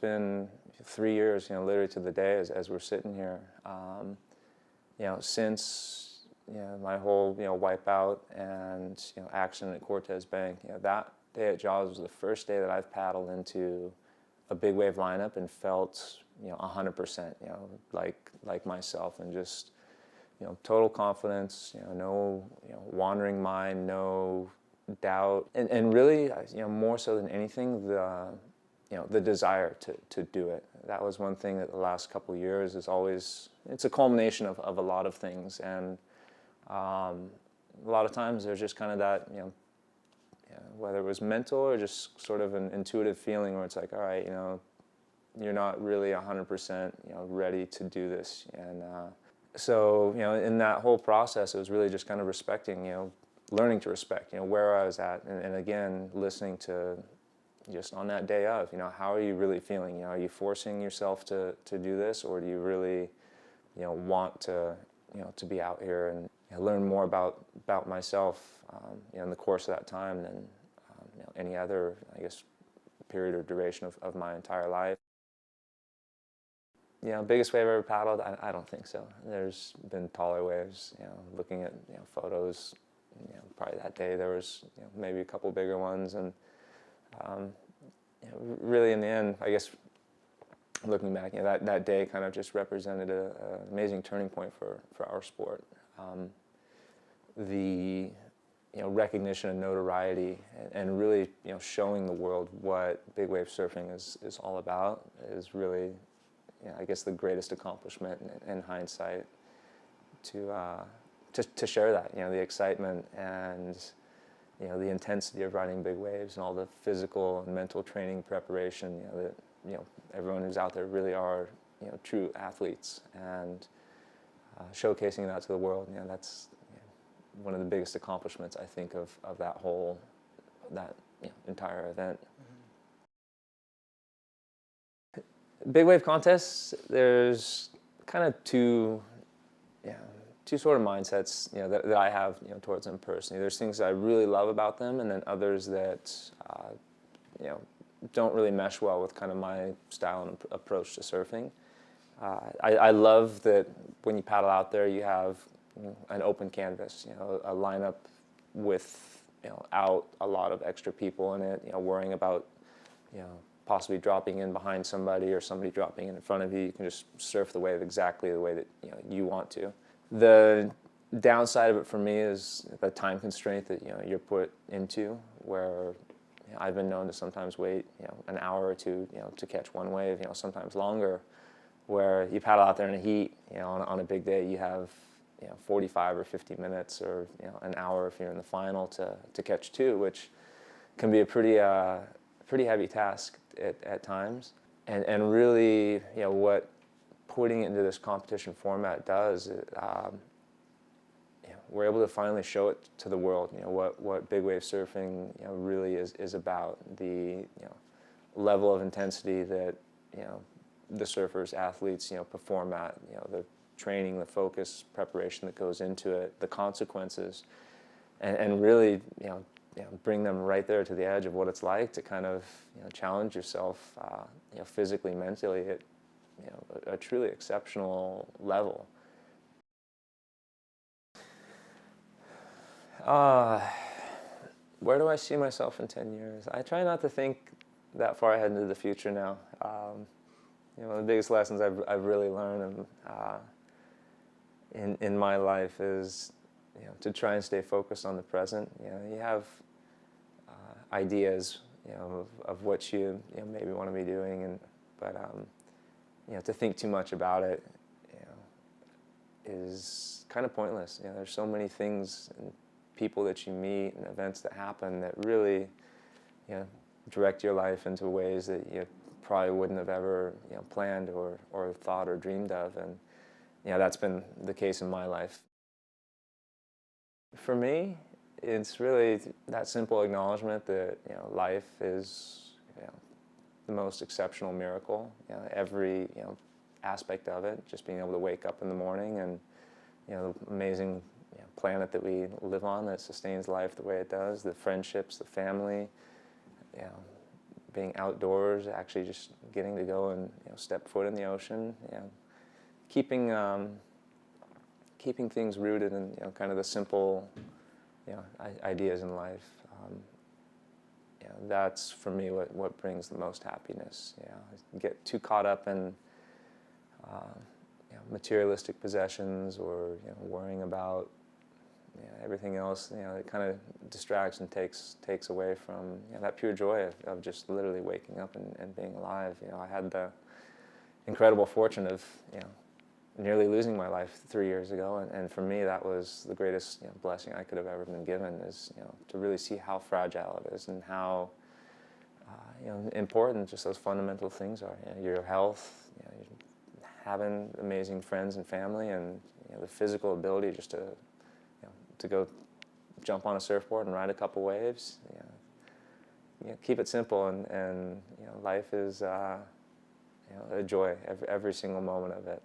been 3 years, literally to the day as we're sitting here. Since my whole wipeout and accident at Cortez Bank, that day at Jaws was the first day that I've paddled into a big wave lineup and felt 100%, like myself, and just total confidence, no wandering mind, no doubt, and really more so than anything, the desire to do it. That was one thing that the last couple of years is always, it's a culmination of a lot of things, and a lot of times there's just kind of that, whether it was mental or just sort of an intuitive feeling where it's like, all right, you're not really 100% ready to do this. And so in that whole process, it was really just kind of respecting, learning to respect, where I was at, and again, listening to just on that day of, how are you really feeling? Are you forcing yourself to do this, or do you really, want to be out here and learn more about myself, in the course of that time than any other, I guess, period or duration of my entire life. Biggest wave I've ever paddled? I don't think so. There's been taller waves. Looking at probably that day there was maybe a couple bigger ones, and really in the end, I guess, looking back, that day kind of just represented an amazing turning point for our sport. The recognition and notoriety, and really showing the world what big wave surfing is all about is really, I guess, the greatest accomplishment in hindsight. To share that, the excitement and the intensity of riding big waves and all the physical and mental training preparation, that everyone who's out there really are true athletes, and showcasing that to the world, that's one of the biggest accomplishments, I think, of that entire event. Mm-hmm. Big wave contests, there's kind of two sort of mindsets that I have towards them personally. There's things that I really love about them, and then others that don't really mesh well with kind of my style and approach to surfing. I love that when you paddle out there, you have an open canvas, a lineup with out a lot of extra people in it, worrying about possibly dropping in behind somebody or somebody dropping in front of you. You can just surf the wave exactly the way that you want to. The downside of it for me is the time constraint that you're put into, where I've been known to sometimes wait an hour or two to catch one wave, sometimes longer, where you paddle out there in the heat, on a big day, you have 45 or 50 minutes, or an hour if you're in the final to catch two, which can be a pretty heavy task at times. And really, what putting it into this competition format does, we're able to finally show it to the world, what big wave surfing really is about, the level of intensity that the surfers, athletes perform at, the training, the focus, preparation that goes into it, the consequences, and really bring them right there to the edge of what it's like to kind of challenge yourself physically, mentally at a truly exceptional level. Where do I see myself in 10 years? I try not to think that far ahead into the future now. One of the biggest lessons I've really learned in my life is to try and stay focused on the present. You have ideas of what you maybe want to be doing, but to think too much about it is kind of pointless. There's so many things and people that you meet and events that happen that really direct your life into ways that you probably wouldn't have ever planned or thought or dreamed of, and that's been the case in my life. For me, it's really that simple acknowledgement that life is the most exceptional miracle. Every aspect of it, just being able to wake up in the morning, and the amazing planet that we live on that sustains life the way it does, the friendships, the family, being outdoors, actually just getting to go and step foot in the ocean, keeping keeping things rooted in kind of the simple ideas in life. That's for me what brings the most happiness. I get too caught up in materialistic possessions or worrying about everything else. It kind of distracts and takes away from that pure joy of just literally waking up and being alive. I had the incredible fortune of nearly losing my life 3 years ago, and for me that was the greatest blessing I could have ever been given, is to really see how fragile it is and how important just those fundamental things are. Your health, having amazing friends and family, and the physical ability just to go jump on a surfboard and ride a couple waves. Keep it simple, and life is a joy every single moment of it.